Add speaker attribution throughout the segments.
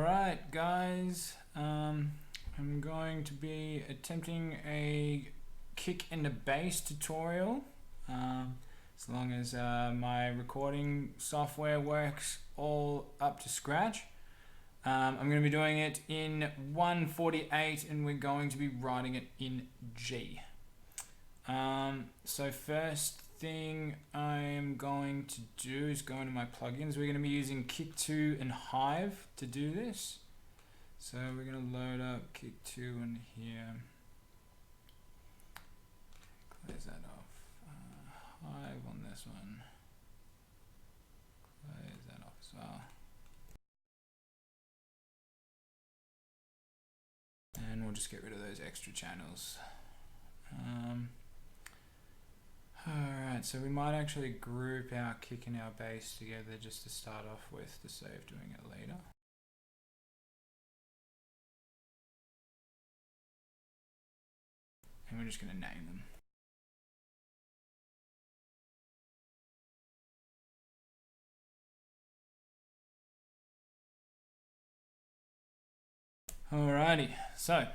Speaker 1: Alright guys, I'm going to be attempting a kick and a bass tutorial, as long as my recording software works all up to scratch. I'm going to be doing it in 148 and we're going to be writing it in G. So first thing I'm going to do is go into my plugins. We're going to be using Kick2 and Hive to do this. So we're going to load up Kick2 in here. Close that off. Hive on this one. Close that off as well. And we'll just get rid of those extra channels. Alright, so we might actually group our kick and our bass together just to start off with to save doing it later. And we're just going to name them. Alrighty, so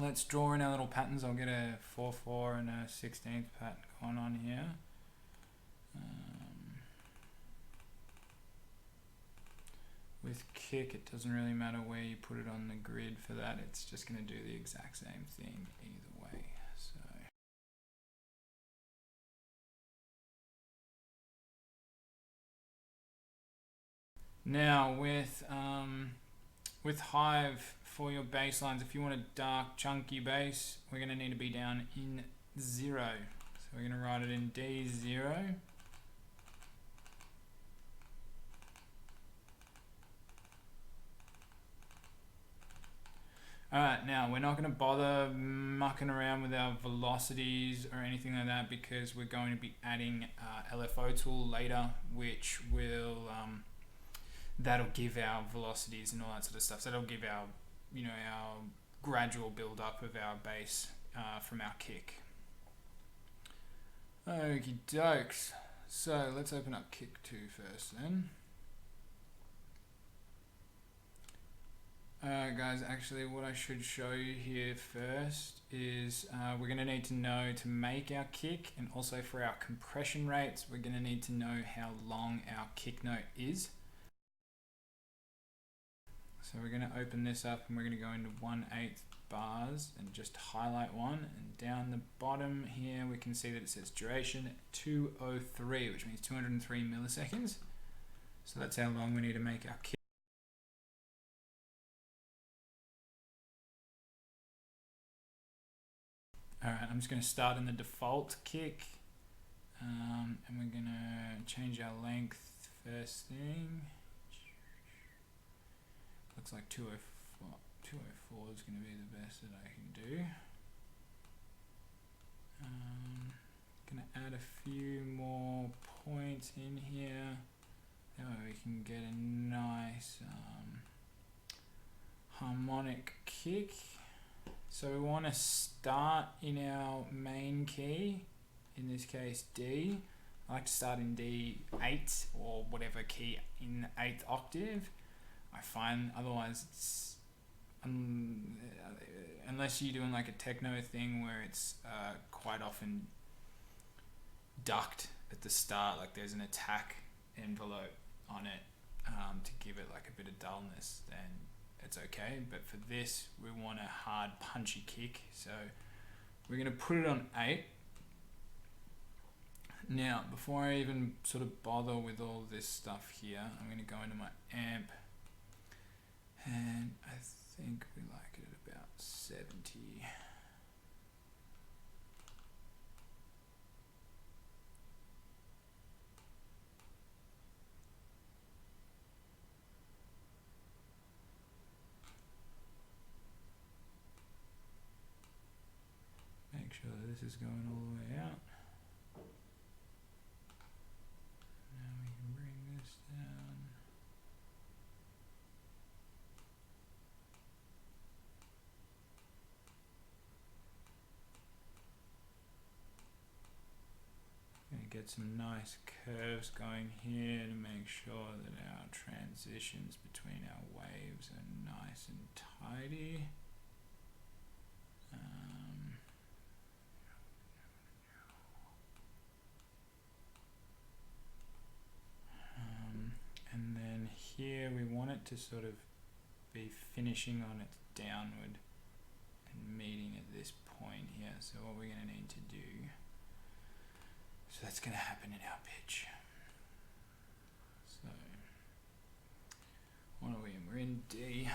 Speaker 1: let's draw in our little patterns. I'll get a 4/4 and a 16th pattern going on here. With kick, it doesn't really matter where you put it on the grid for that. It's just going to do the exact same thing either way. So now with Hive, for your bass lines, if you want a dark chunky bass, we're going to need to be down in 0. So we're going to write it in D0. Alright, now we're not going to bother mucking around with our velocities or anything like that because we're going to be adding LFO tool later, which will that'll give our velocities and all that sort of stuff. So that'll give our, our gradual build up of our bass from our kick. Okie dokes. So let's open up Kick2 first then. Alright guys, actually what I should show you here first is we're going to need to know to make our kick, and also for our compression rates we're going to need to know how long our kick note is. So we're going to open this up and we're going to go into 1/8 bars and just highlight one, and down the bottom here we can see that it says duration 203, which means 203 milliseconds. So that's how long we need to make our kick. Alright, I'm just going to start in the default kick, and we're going to change our length first thing. Looks like 204 is going to be the best that I can do. Going to add a few more points in here. That way we can get a nice harmonic kick. So we want to start in our main key, in this case D. I like to start in D8 or whatever key in 8th octave. I find otherwise it's, unless you're doing like a techno thing where it's quite often ducked at the start, like there's an attack envelope on it to give it like a bit of dullness, then it's okay. But for this, we want a hard punchy kick, so we're going to put it on 8. Now, before I even sort of bother with all this stuff here, I'm going to go into my amp, and I think we like it at about 70. Make sure that this is going all the way out. Now we can bring this down. Gonna get some nice curves going here to make sure that our transitions between our waves are nice and tidy. And then here we want it to sort of be finishing on its downward and meeting at this point here. So what we're going to need to do, so that's going to happen in our pitch. So what are we in? We're in D.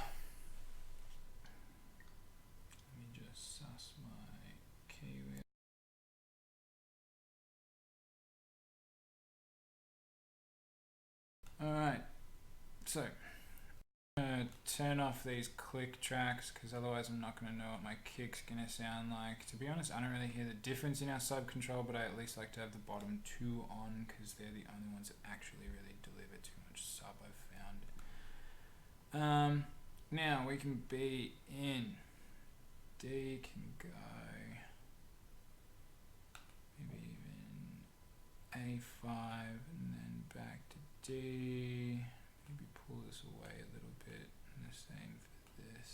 Speaker 1: Let me just suss my key wheel. Alright, so I'm going to turn off these click tracks because otherwise I'm not going to know what my kick's going to sound like. To be honest, I don't really hear the difference in our sub control, but I at least like to have the bottom two on because they're the only ones that actually really deliver too much sub, I've found. Now we can be in D, can go maybe even A5 and then back to D. Maybe pull this away a little bit, and the same for this.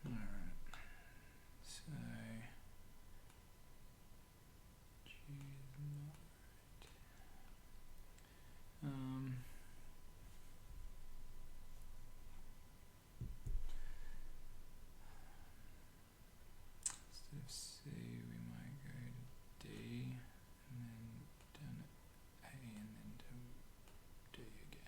Speaker 1: Alright, so G is not right. Instead of C, we might go to D, and then down to A, and then to D again.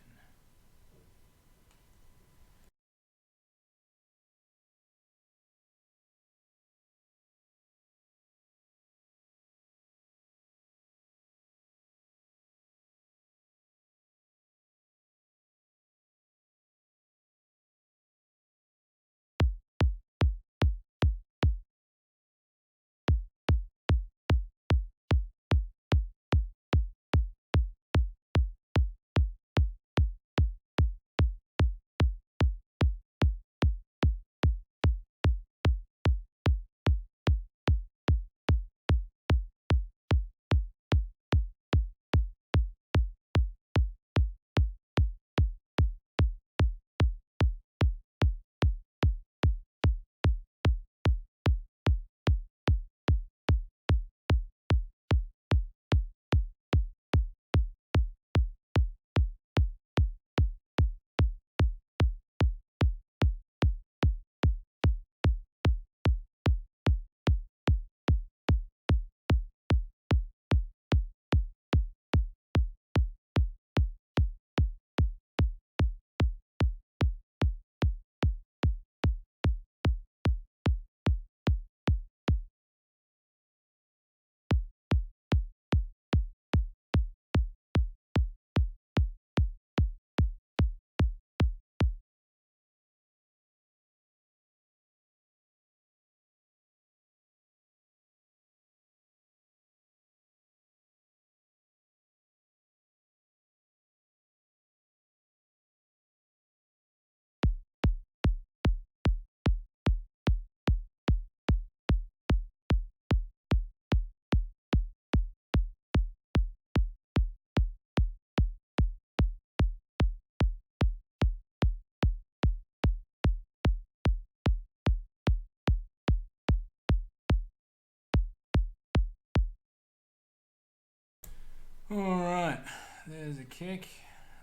Speaker 1: Alright, there's a kick.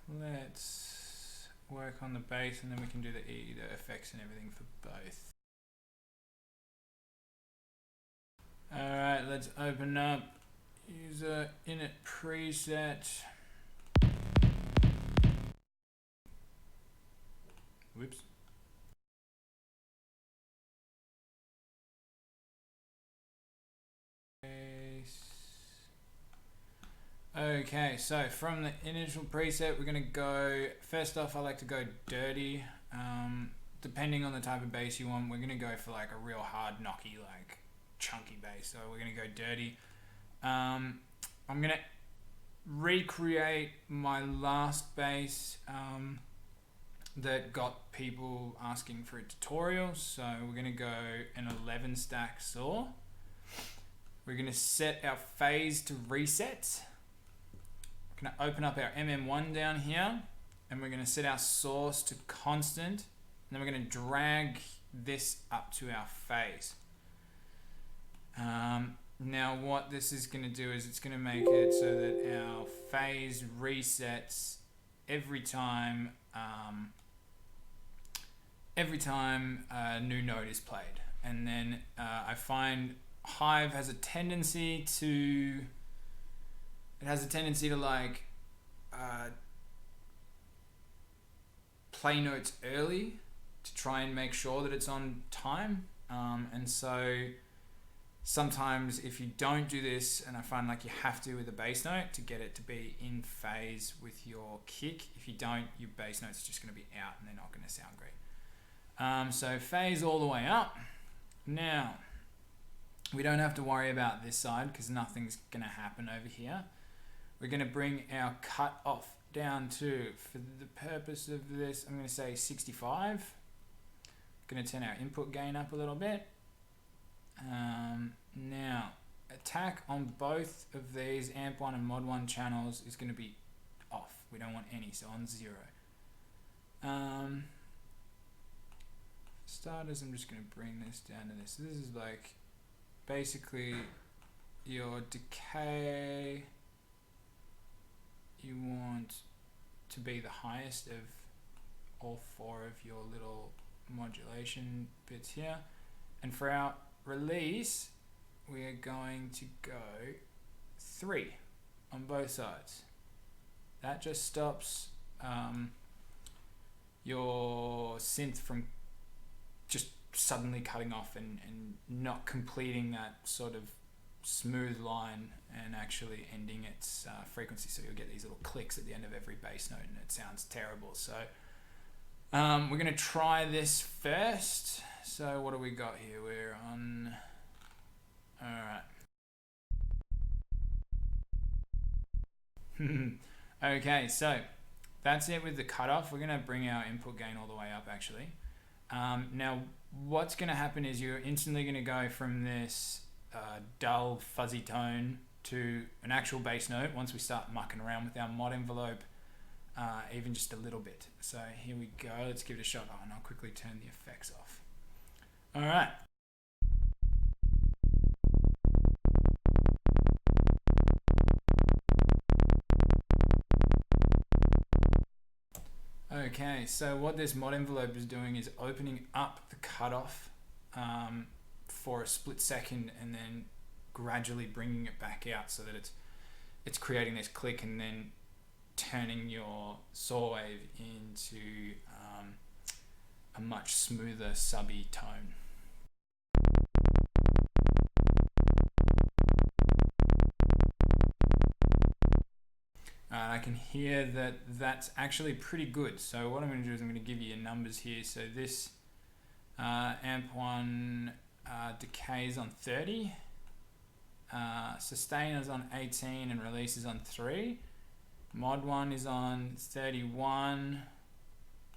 Speaker 1: Let's work on the bass and then we can do the E, the effects and everything for both. Alright, let's open up user init preset. Whoops. Okay, so from the initial preset, we're going to go, first off, I like to go dirty. Depending on the type of bass you want, we're going to go for like a real hard, knocky, like chunky bass. So we're going to go dirty. I'm going to recreate my last bass that got people asking for a tutorial. So we're going to go an 11 stack saw. We're going to set our phase to reset. We're going to open up our MM1 down here, and we're going to set our source to constant, and then we're going to drag this up to our phase. Now what this is going to do is it's going to make it so that our phase resets every time a new note is played. And then I find Hive has a tendency to like play notes early to try and make sure that it's on time, and so sometimes if you don't do this, and I find like you have to with a bass note to get it to be in phase with your kick, if you don't, your bass note's just going to be out and they're not going to sound great. So phase all the way up. Now we don't have to worry about this side because nothing's going to happen over here. We're going to bring our cut off down to, for the purpose of this, I'm going to say 65. Going to turn our input gain up a little bit. Now attack on both of these amp 1 and mod 1 channels is going to be off. We don't want any, so on 0. Starters, I'm just going to bring this down to this. This is like basically your decay. You want to be the highest of all 4 of your little modulation bits here. And for our release, we are going to go 3 on both sides. That just stops your synth from just suddenly cutting off and not completing that sort of smooth line and actually ending its frequency. So you'll get these little clicks at the end of every bass note and it sounds terrible. So we're going to try this first. So what do we got here? We're on... Alright. Okay, so that's it with the cutoff. We're going to bring our input gain all the way up actually. Now what's going to happen is you're instantly going to go from this dull fuzzy tone to an actual bass note once we start mucking around with our mod envelope, even just a little bit. So here we go, let's give it a shot. Oh, and I'll quickly turn the effects off. Alright. Okay, so what this mod envelope is doing is opening up the cutoff for a split second and then gradually bringing it back out so that it's creating this click and then turning your saw wave into a much smoother subby tone. I can hear that that's actually pretty good. So what I'm going to do is I'm going to give you numbers here. So this amp 1 decays on 30, sustain is on 18 and release is on 3. Mod 1 is on 31,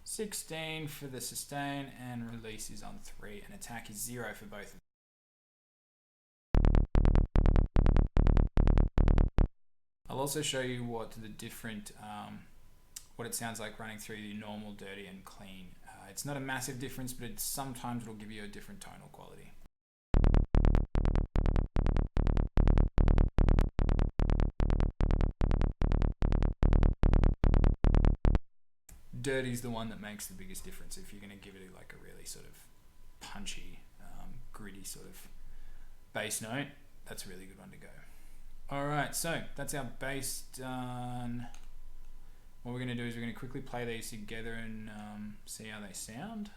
Speaker 1: 16 for the sustain and release is on 3 and attack is 0 for both of them. I'll also show you what the different, what it sounds like running through the normal, dirty and clean. It's not a massive difference, but sometimes it'll give you a different tonal quality. Dirty is the one that makes the biggest difference. If you're going to give it like a really sort of punchy, gritty sort of bass note, that's a really good one to go. Alright, so that's our bass done. What we're going to do is we're going to quickly play these together and see how they sound.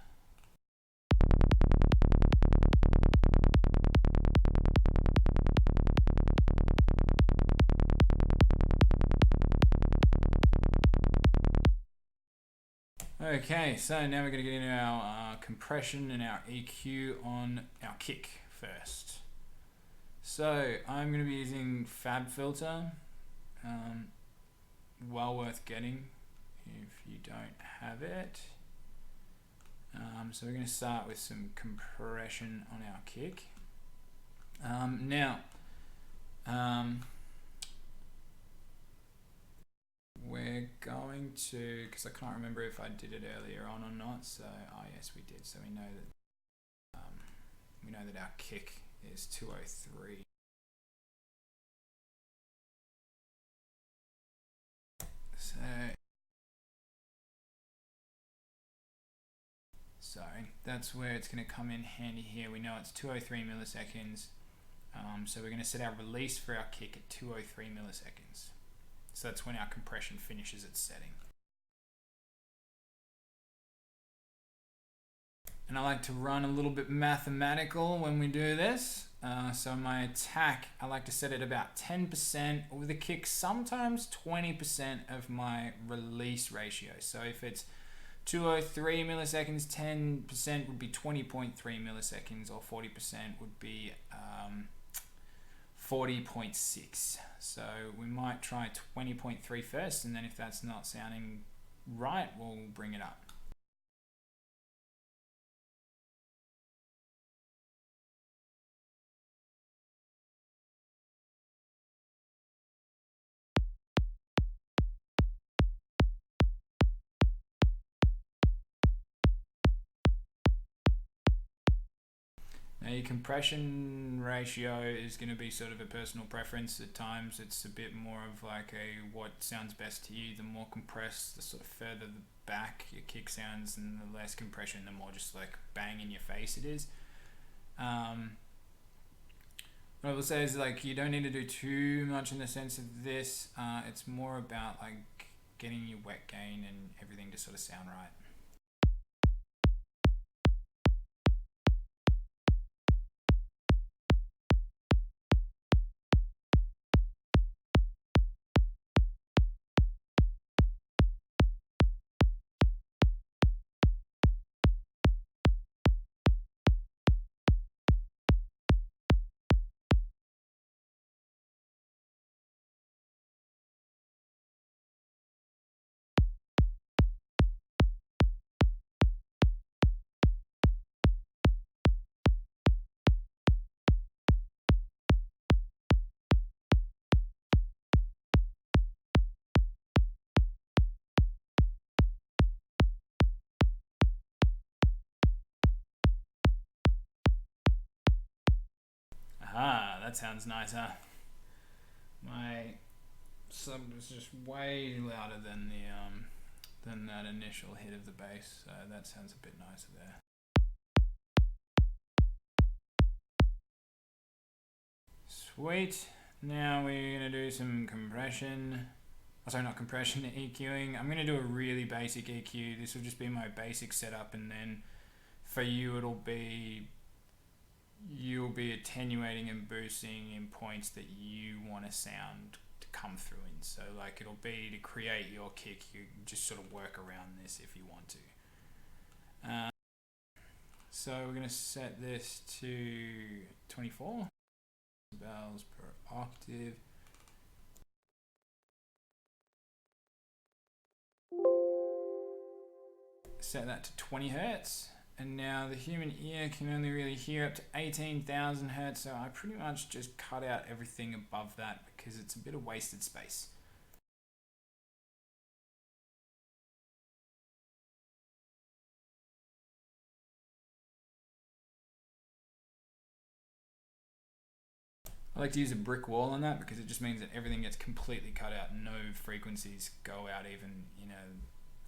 Speaker 1: Okay, so now we're going to get into our compression and our EQ on our kick first. So I'm going to be using FabFilter, well worth getting if you don't have it. So we're going to start with some compression on our kick. Now, we're going to, because I can't remember if I did it earlier on or not, so yes we did, so we know that our kick is 203. So that's where it's going to come in handy here. We know it's 203 milliseconds, so we're going to set our release for our kick at 203 milliseconds. So that's when our compression finishes its setting. And I like to run a little bit mathematical when we do this. So my attack, I like to set it about 10%, with the kick sometimes 20% of my release ratio. So if it's 203 milliseconds, 10% would be 20.3 milliseconds, or 40% would be 40.6. So we might try 20.3 first, and then if that's not sounding right, we'll bring it up. Now your compression ratio is going to be sort of a personal preference. At times it's a bit more of like a what sounds best to you. The more compressed, the sort of further the back your kick sounds, and the less compression, the more just like bang in your face it is. What I will say is, like, you don't need to do too much in the sense of this. It's more about like getting your wet gain and everything to sort of sound right. Aha, that sounds nicer. My sub was just way louder than than that initial hit of the bass, so that sounds a bit nicer there. Sweet. Now we're gonna do some compression. Oh, sorry, not compression, EQing. I'm gonna do a really basic EQ. This will just be my basic setup, and then for you you'll be attenuating and boosting in points that you want a sound to come through in. So like it'll be to create your kick, you just sort of work around this if you want to. So we're going to set this to 24 bells per octave. Set that to 20 hertz. And now the human ear can only really hear up to 18,000 hertz, so I pretty much just cut out everything above that because it's a bit of wasted space. I like to use a brick wall on that because it just means that everything gets completely cut out. No frequencies go out even in a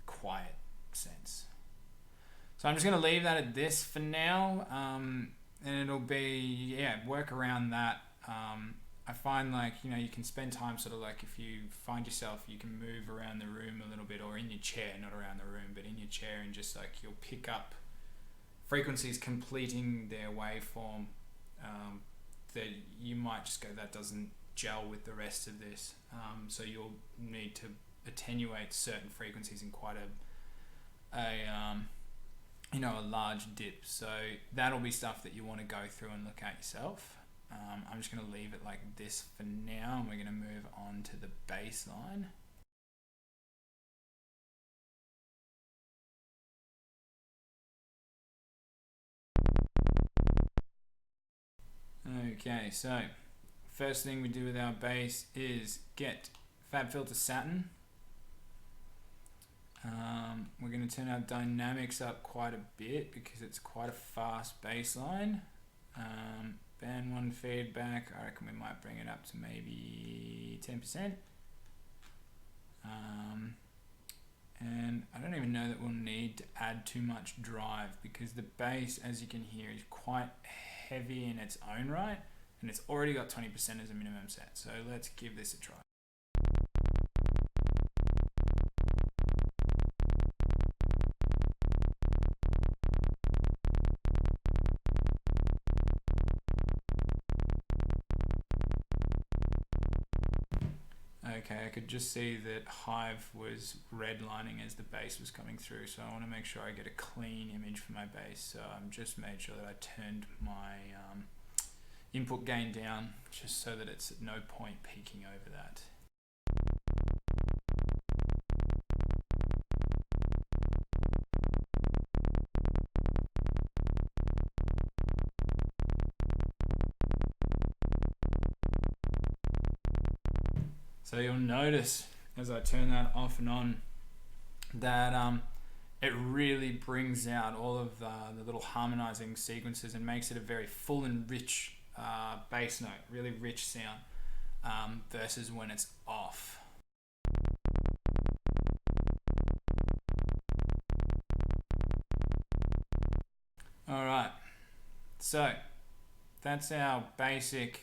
Speaker 1: quiet sense. So I'm just going to leave that at this for now, and it'll be, work around that. I find like, you can spend time sort of like if you find yourself, you can move around the room a little bit, or in your chair, not around the room, but in your chair, and just like you'll pick up frequencies completing their waveform that you might just go, that doesn't gel with the rest of this. So you'll need to attenuate certain frequencies in quite a large dip. So that'll be stuff that you want to go through and look at yourself. I'm just going to leave it like this for now, and we're going to move on to the bass line. Okay, so first thing we do with our bass is get FabFilter Satin. We're going to turn our dynamics up quite a bit because it's quite a fast bass line. Band 1 feedback, I reckon we might bring it up to maybe 10%. And I don't even know that we'll need to add too much drive because the bass, as you can hear, is quite heavy in its own right, and it's already got 20% as a minimum set. So let's give this a try. Okay, I could just see that Hive was redlining as the bass was coming through, so I want to make sure I get a clean image for my bass. So I'm just made sure that I turned my input gain down just so that it's at no point peaking over that. So you'll notice as I turn that off and on that it really brings out all of the little harmonizing sequences and makes it a very full and rich bass note, really rich sound versus when it's off. Alright, so that's our basic.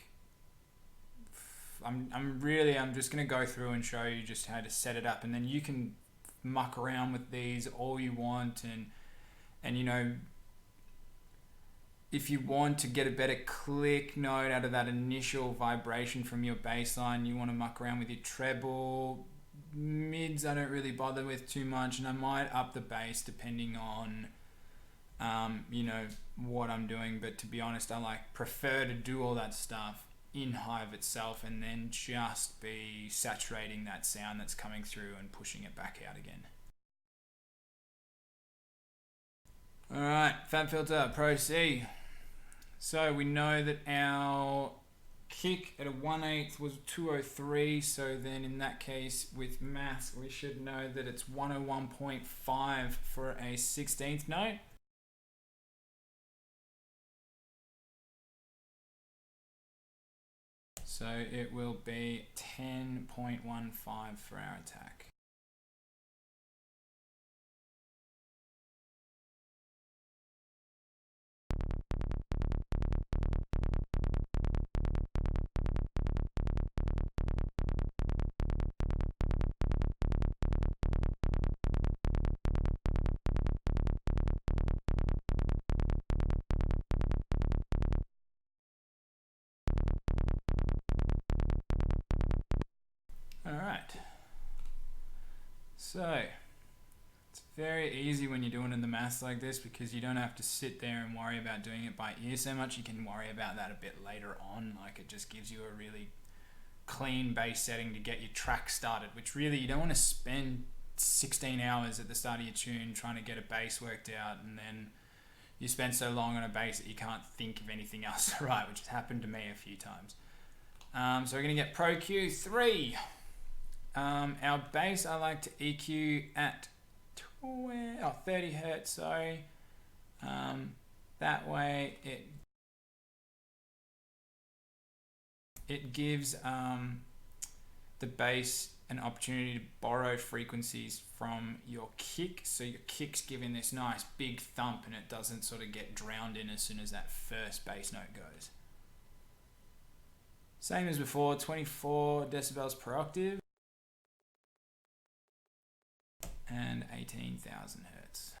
Speaker 1: I'm just going to go through and show you just how to set it up, and then you can muck around with these all you want, and you know, if you want to get a better click note out of that initial vibration from your bass line, you want to muck around with your treble. Mids I don't really bother with too much, and I might up the bass depending on you know, what I'm doing, but to be honest, I prefer to do all that stuff in Hive itself and then just be saturating that sound that's coming through and pushing it back out again. Alright, FabFilter Pro C. So we know that our kick at a 1/8 was 203, so then in that case with maths we should know that it's 101.5 for a 16th note. So it will be 10.15 for our attack. Alright, so it's very easy when you're doing it in the maths like this because you don't have to sit there and worry about doing it by ear so much. You can worry about that a bit later on. Like, it just gives you a really clean bass setting to get your track started, which really you don't want to spend 16 hours at the start of your tune trying to get a bass worked out, and then you spend so long on a bass that you can't think of anything else to write, which has happened to me a few times. So we're going to get Pro Q3. Our bass I like to EQ at 30 hertz, sorry. That way it gives the bass an opportunity to borrow frequencies from your kick, so your kick's giving this nice big thump and it doesn't sort of get drowned in as soon as that first bass note goes. Same as before, 24 decibels per octave and 18,000 hertz.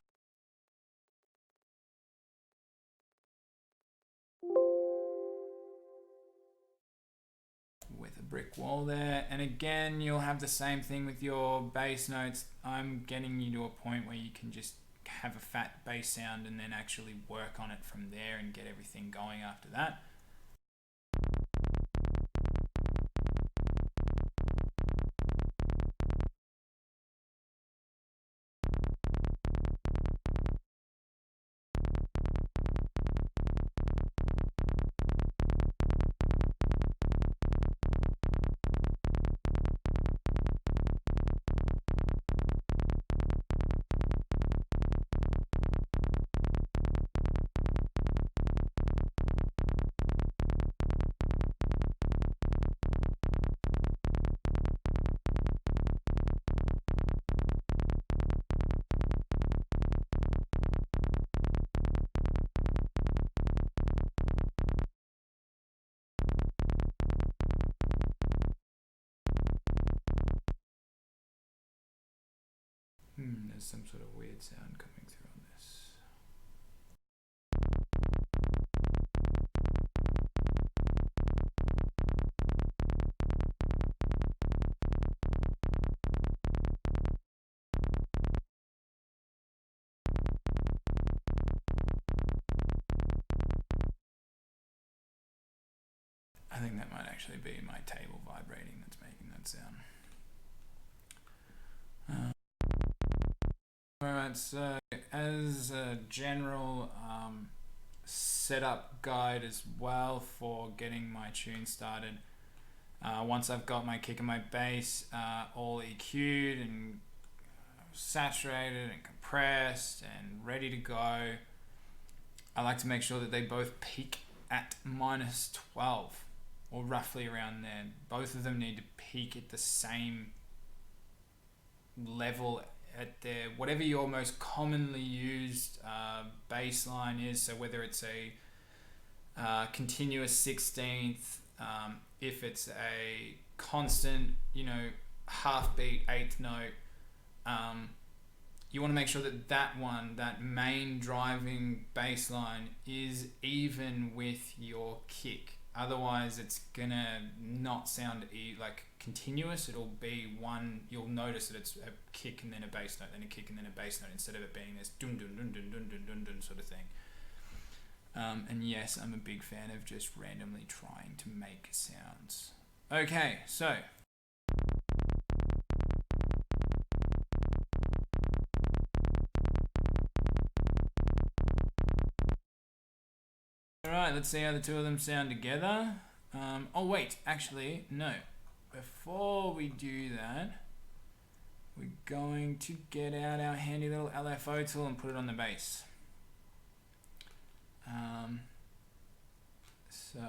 Speaker 1: With a brick wall there, and again you'll have the same thing with your bass notes. I'm getting you to a point where you can just have a fat bass sound and then actually work on it from there and get everything going after that. There's some sort of weird sound coming through on this. I think that might actually be my table vibrating that's making that sound. Alright, so as a general setup guide as well for getting my tune started, once I've got my kick and my bass all EQ'd and saturated and compressed and ready to go, I like to make sure that they both peak at -12 or roughly around there. Both of them need to peak at the same level at their whatever your most commonly used bass line is. So whether it's a continuous 16th, if it's a constant, half beat 8th note, you want to make sure that that main driving bass line is even with your kick. Otherwise it's gonna not sound like continuous. It'll be one, you'll notice that it's a kick and then a bass note, then a kick and then a bass note, instead of it being this dun dun dun dun dun dun dun dun sort of thing. And yes, I'm a big fan of just randomly trying to make sounds. Okay, so alright, let's see how the two of them sound together. Oh wait, actually, no. Before we do that, we're going to get out our handy little LFO tool and put it on the bass. So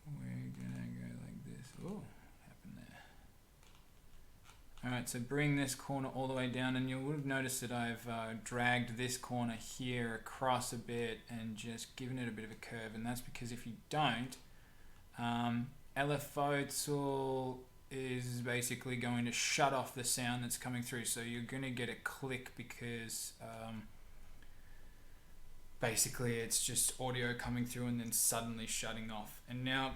Speaker 1: we're gonna go like this. Oh, what happened there? Alright, so bring this corner all the way down, and you would have noticed that I've dragged this corner here across a bit and just given it a bit of a curve, and that's because if you don't, LFO tool is basically going to shut off the sound that's coming through, so you're going to get a click because basically it's just audio coming through and then suddenly shutting off. And now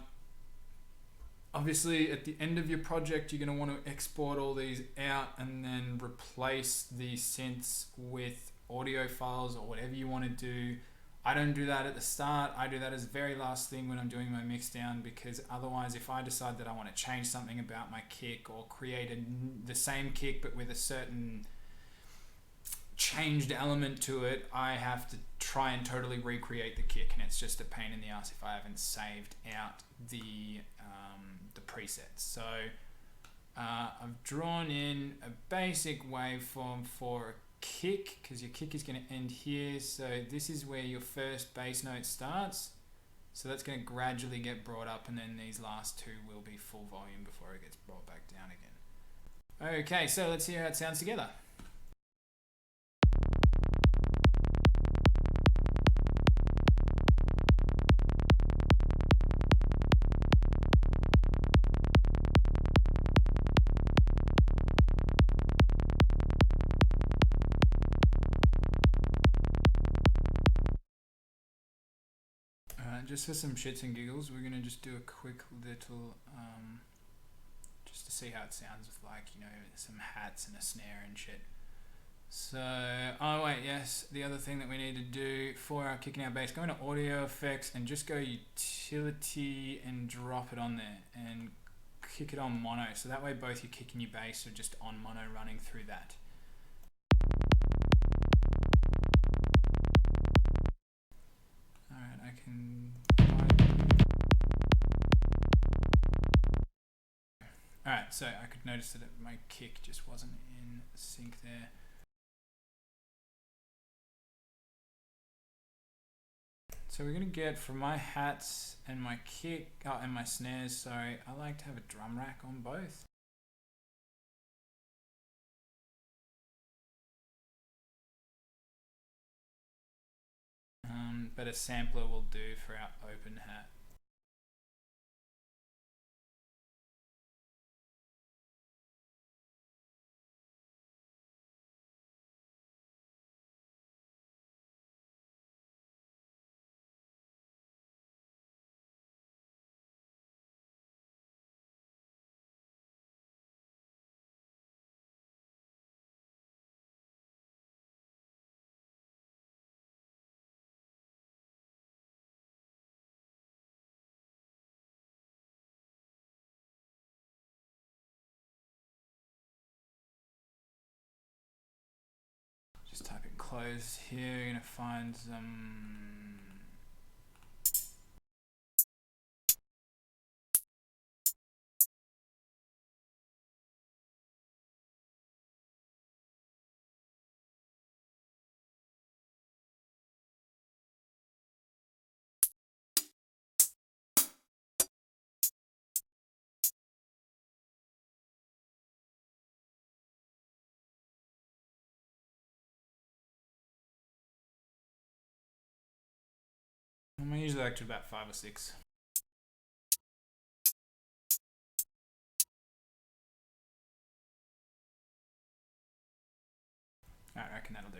Speaker 1: obviously at the end of your project you're going to want to export all these out and then replace the synths with audio files or whatever you want to do. I don't do that at the start. I do that as the very last thing when I'm doing my mix down, because otherwise if I decide that I want to change something about my kick or create the same kick but with a certain changed element to it, I have to try and totally recreate the kick, and it's just a pain in the ass if I haven't saved out the presets. So I've drawn in a basic waveform for a kick, because your kick is going to end here. So this is where your first bass note starts. So that's going to gradually get brought up, and then these last two will be full volume before it gets brought back down again. Okay, so let's hear how it sounds together. Just for some shits and giggles, we're going to just do a quick little, just to see how it sounds with, like, some hats and a snare and shit. So, oh wait, yes, the other thing that we need to do for our kick and our bass, go into audio effects and just go utility and drop it on there and kick it on mono. So that way both your kick and your bass are just on mono running through that. Alright, I can... Alright, so I could notice that my kick just wasn't in sync there. So we're going to get, for my hats and my kick, and my snares, sorry, I like to have a drum rack on both. But a sampler will do for our open hat. closed here. You're gonna find some. I usually like to about 5 or 6. I reckon that'll do.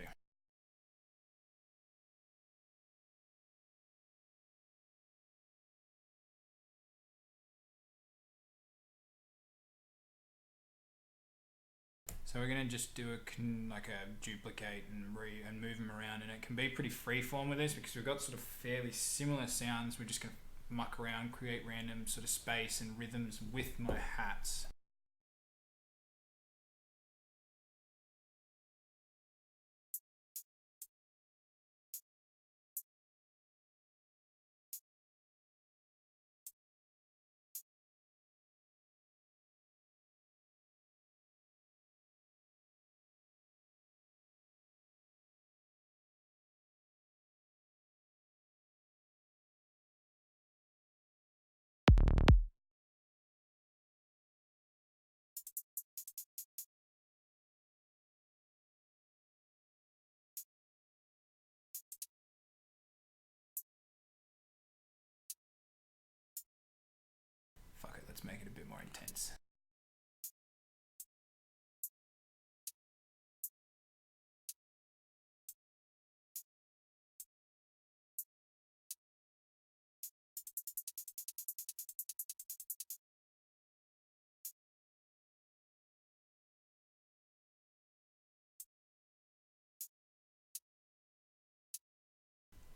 Speaker 1: So we're gonna just do like a duplicate and move them around, and it can be pretty freeform with this because we've got sort of fairly similar sounds. We're just gonna muck around, create random sort of space and rhythms with my hats. Fuck it, let's make it a bit more intense.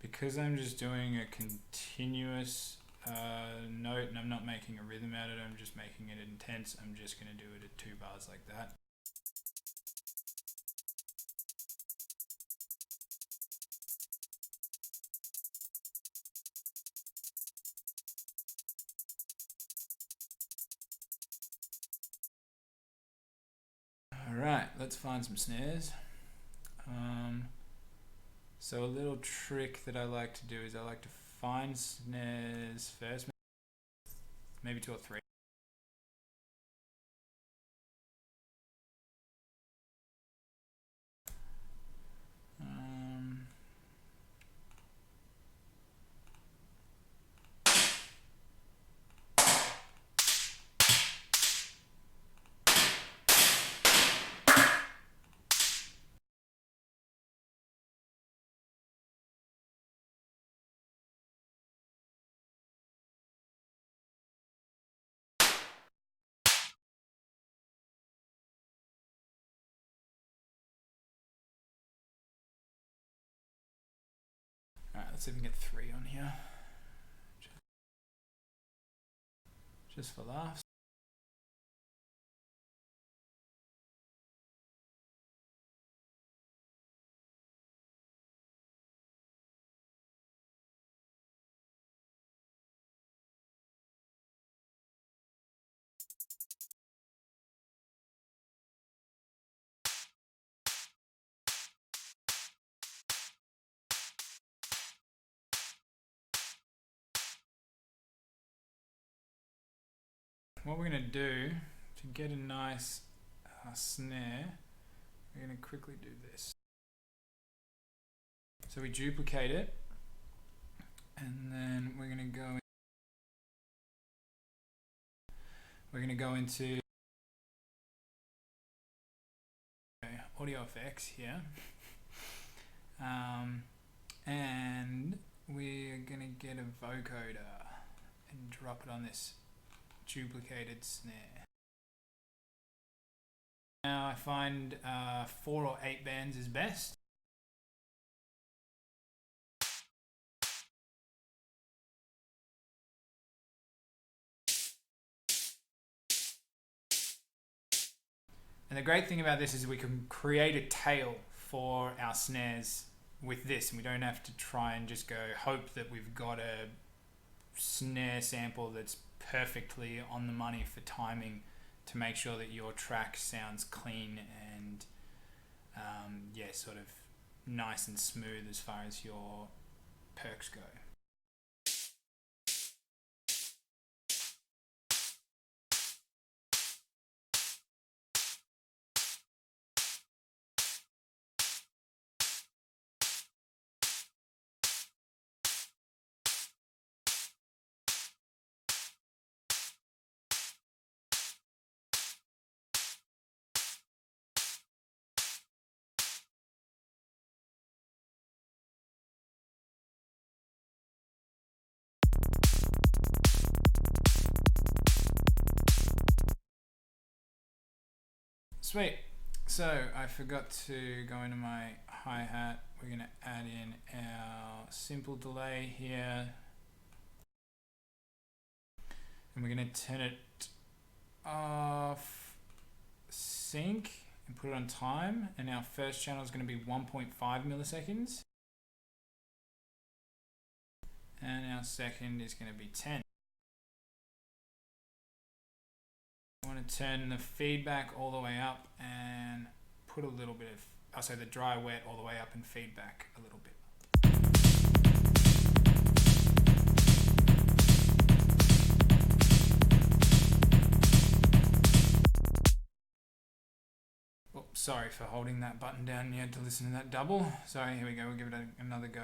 Speaker 1: Because I'm just doing a continuous note and I'm not making a rhythm out of it, I'm just making it intense. I'm just going to do it at 2 bars like that. Alright, let's find some snares. So a little trick that I like to do is I like to find snares first, maybe 2 or 3. Alright, let's see if we can get 3 on here. Just for laughs. What we're going to do to get a nice snare, we're going to quickly do this. So we duplicate it, and then we're going to go into audio effects here, and we're going to get a vocoder and drop it on this duplicated snare. Now I find 4 or 8 bands is best. And the great thing about this is we can create a tail for our snares with this, and we don't have to try and just go hope that we've got a snare sample that's perfectly on the money for timing to make sure that your track sounds clean and sort of nice and smooth as far as your perks go. Sweet. So I forgot to go into my hi-hat. We're going to add in our simple delay here. And we're going to turn it off sync and put it on time. And our first channel is going to be 1.5 milliseconds. And our second is going to be 10. I want to turn the feedback all the way up and put a little bit of, the dry wet all the way up and feedback a little bit. Oh, sorry for holding that button down. You had to listen to that double. Sorry, here we go. We'll give it another go.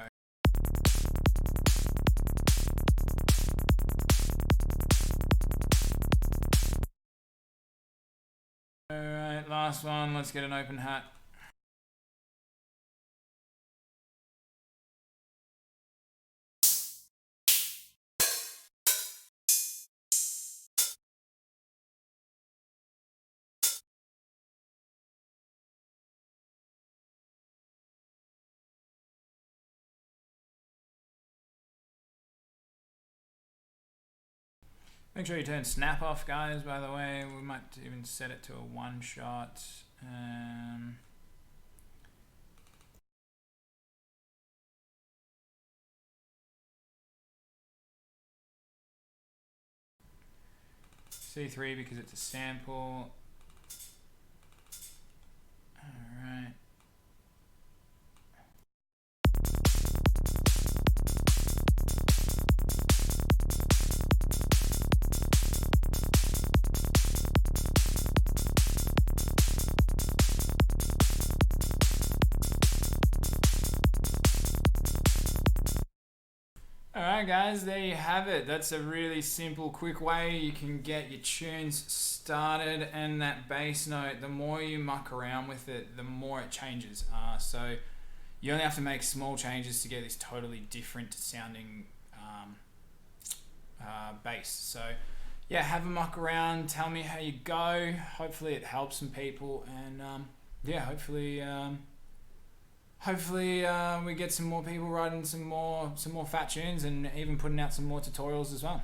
Speaker 1: Alright, last one. Let's get an open hat. Make sure you turn snap off, guys, by the way. We might even set it to a one shot. C3 because it's a sample. Alright. Alright guys, there you have it. That's a really simple, quick way you can get your tunes started, and that bass note, the more you muck around with it, the more it changes. So you only have to make small changes to get this totally different sounding bass. So yeah, have a muck around, tell me how you go. Hopefully it helps some people, and hopefully we get some more people writing some more fat tunes and even putting out some more tutorials as well.